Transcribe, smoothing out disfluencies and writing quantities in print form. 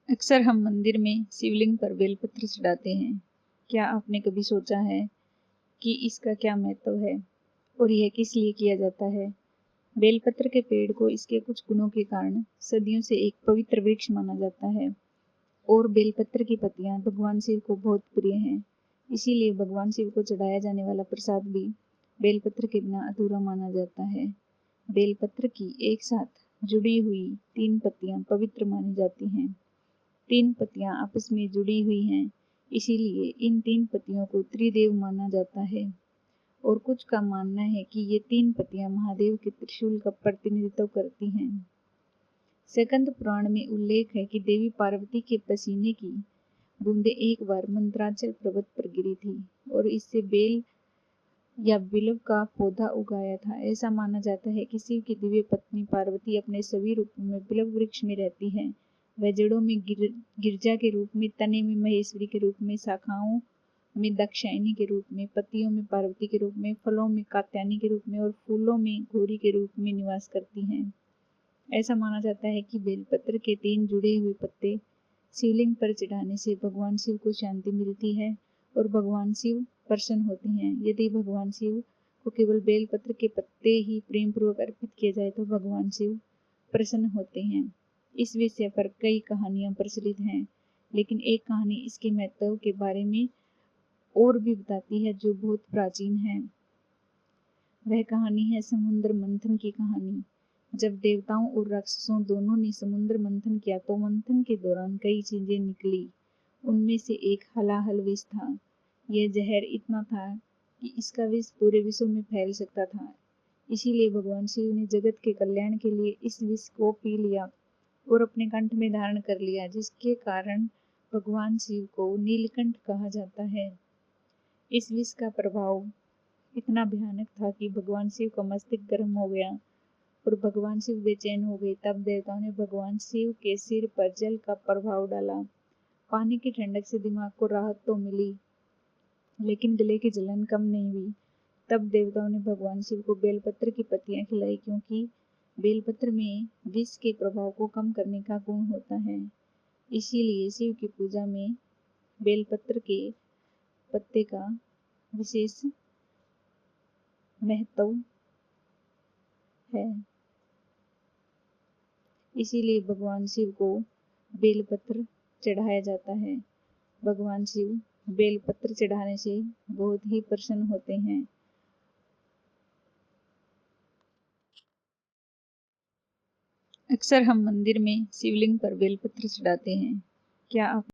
अक्सर हम मंदिर में शिवलिंग पर बेलपत्र चढ़ाते हैं। क्या आपने कभी सोचा है कि इसका क्या महत्व है और यह किस लिए किया जाता है? बेलपत्र के पेड़ को इसके कुछ गुणों के कारण सदियों से एक पवित्र वृक्ष माना जाता है और बेलपत्र की पत्तियां भगवान शिव को बहुत प्रिय हैं। इसीलिए भगवान शिव को चढ़ाया जाने वाला प्रसाद भी बेलपत्र के बिना अधूरा माना जाता है। बेलपत्र की एक साथ जुड़ी हुई 3 पत्तियां पवित्र मानी जाती हैं। 3 पत्तियां आपस में जुड़ी हुई हैं, इसीलिए इन 3 पत्तियों को त्रिदेव माना जाता है। और कुछ का मानना है कि ये 3 पत्तियां महादेव के त्रिशूल का प्रतिनिधित्व करती हैं। स्कंद पुराण में उल्लेख है कि देवी पार्वती के पसीने की बूंदें एक बार मंत्रांचल पर्वत पर गिरी थी और इससे बेल या बिल्व का पौधा उगाया था। ऐसा माना जाता है कि शिव की दिव्य पत्नी पार्वती अपने सभी रूपों में बिल्व वृक्ष में रहती है। वह जड़ों में गिरजा के रूप में, तने में महेश्वरी के रूप में, शाखाओं में दाक्षायणी के रूप में, पत्तियों में पार्वती के रूप में, फलों में कात्यायनी के रूप में और फूलों में गौरी के रूप में निवास करती हैं। ऐसा माना जाता है कि बेलपत्र के 3 जुड़े हुए पत्ते शिवलिंग पर चढ़ाने से भगवान शिव को शांति मिलती है और भगवान शिव प्रसन्न होते हैं। यदि भगवान शिव को केवल बेलपत्र के पत्ते ही प्रेम पूर्वक अर्पित किए जाए तो भगवान शिव प्रसन्न होते हैं। इस विषय पर कई कहानियां प्रचलित हैं, लेकिन एक कहानी इसके महत्व के बारे में और भी बताती है जो बहुत प्राचीन है। वह कहानी है समुद्र मंथन की कहानी। जब देवताओं और राक्षसों दोनों ने समुद्र मंथन किया तो मंथन के दौरान कई चीजें निकली। उनमें से एक हलाहल विष था। यह जहर इतना था कि इसका विष पूरे विश्व में फैल सकता था। इसीलिए भगवान शिव ने जगत के कल्याण के लिए इस विष को पी लिया और अपने कंठ में धारण कर लिया, जिसके कारण भगवान शिव को नीलकंठ कहा जाता है। इस विष का प्रभाव इतना भयानक था कि भगवान शिव का मस्तिष्क गर्म हो गया और भगवान शिव बेचैन हो गए। तब देवताओं ने भगवान शिव के सिर पर जल का प्रभाव डाला। पानी की ठंडक से दिमाग को राहत तो मिली, लेकिन गले की जलन कम नहीं हुई। तब देवताओं ने भगवान शिव को बेलपत्र की पत्तियां खिलाई, क्योंकि बेलपत्र में विष के प्रभाव को कम करने का गुण होता है। इसीलिए शिव की पूजा में बेलपत्र के पत्ते का विशेष महत्व है। इसीलिए भगवान शिव को बेलपत्र चढ़ाया जाता है। भगवान शिव बेलपत्र चढ़ाने से बहुत ही प्रसन्न होते हैं। अक्सर हम मंदिर में शिवलिंग पर बेलपत्र चढ़ाते हैं। क्या आप